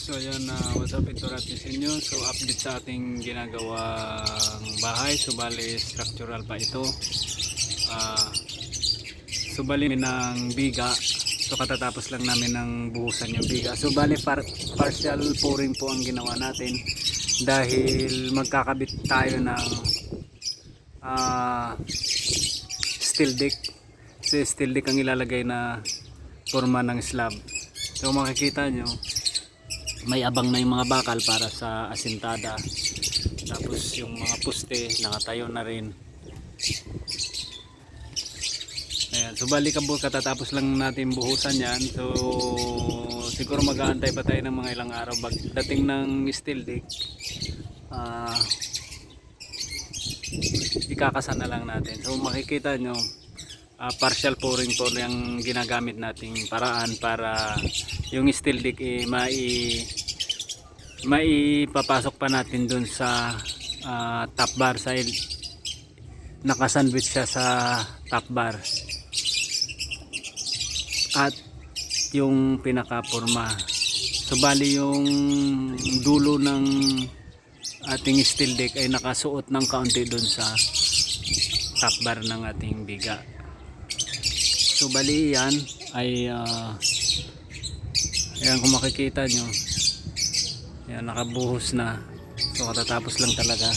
So ayan, what's up, ito natin sa inyo. So update sa ating ginagawang bahay. So bali structural pa ito. So bali ng biga. So katatapos lang namin ng buhusan yung biga. So bali partial pouring po ang ginawa natin. Dahil magkakabit tayo ng steel deck. So steel deck ang ilalagay na forma ng slab. So makikita nyo, may abang na yung mga bakal para sa asintada. Tapos yung mga poste nakatayo na rin. Ayan, so balikabot katatapos lang natin buhusan yan. So siguro mag-aantay pa tayo ng mga ilang araw dating ng steel deck. Ikakasan na lang natin. So makikita nyo, partial pouring po yung ginagamit nating paraan para yung steel deck maipapasok pa natin dun sa top bar, sa nakasandwich siya sa top bar at yung pinaka-porma. So bali yung dulo ng ating steel deck ay nakasuot ng kaunti dun sa top bar ng ating biga. So bali yan ay ayan, kung makikita nyo, ayan, nakabuhos na. So katatapos lang talaga.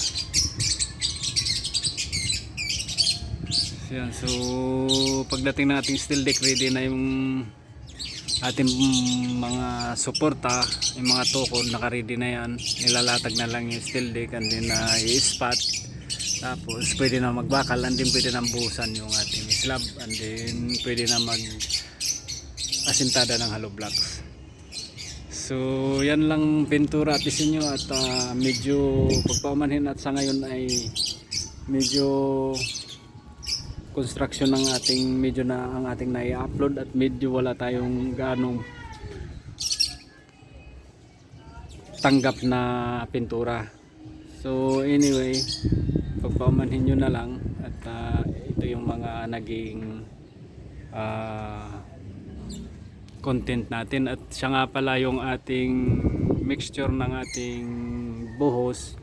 Ayan, so pagdating ng ating steel deck, ready na yung ating mga suporta, yung mga tukod, naka-ready na yan. Nilalatag na lang yung steel deck and then i-spot. Tapos pwede na magbakal and then pwede na buhusan yung ating slab and then pwede na mag asintada ng hollow blocks. So yan lang pintura at isinyo at medyo pagpaumanhin at sa ngayon ay medyo construction ng ating medyo na ang ating na-upload at medyo wala tayong ganong tanggap na pintura. So anyway, pagpaumanhin nyo na lang at ito yung mga naging content natin. At siya nga pala, yung ating mixture ng ating buhos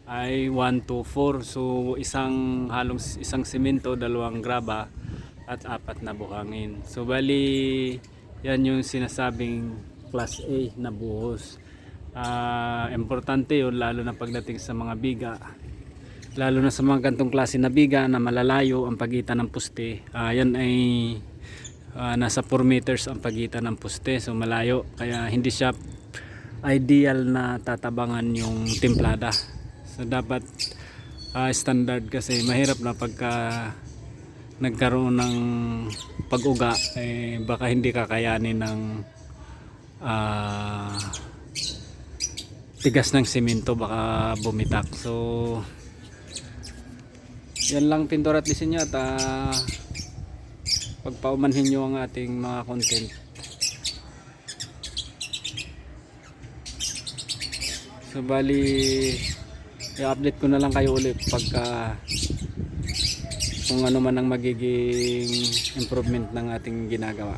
ay 1, 2, 4. So isang simento, 2 graba at 4 na buhangin. So bali yan yung sinasabing class A na buhos. Importante yun lalo na pagdating sa mga biga, lalo na sa mga gantong klase na biga na malalayo ang pagitan ng poste. Yan ay nasa 4 meters ang pagitan ng poste, so malayo, kaya hindi siya ideal na tatabangan yung timplada. So dapat standard, kasi mahirap na pagka nagkaroon ng pag-uga, baka hindi kakayanin ng tigas ng simento, baka bumitak. So yan lang pintura at lisin nyo at pagpaumanhin nyo ang ating mga content. So bali i-update ko na lang kayo ulit pagka kung ano man ang magiging improvement ng ating ginagawa.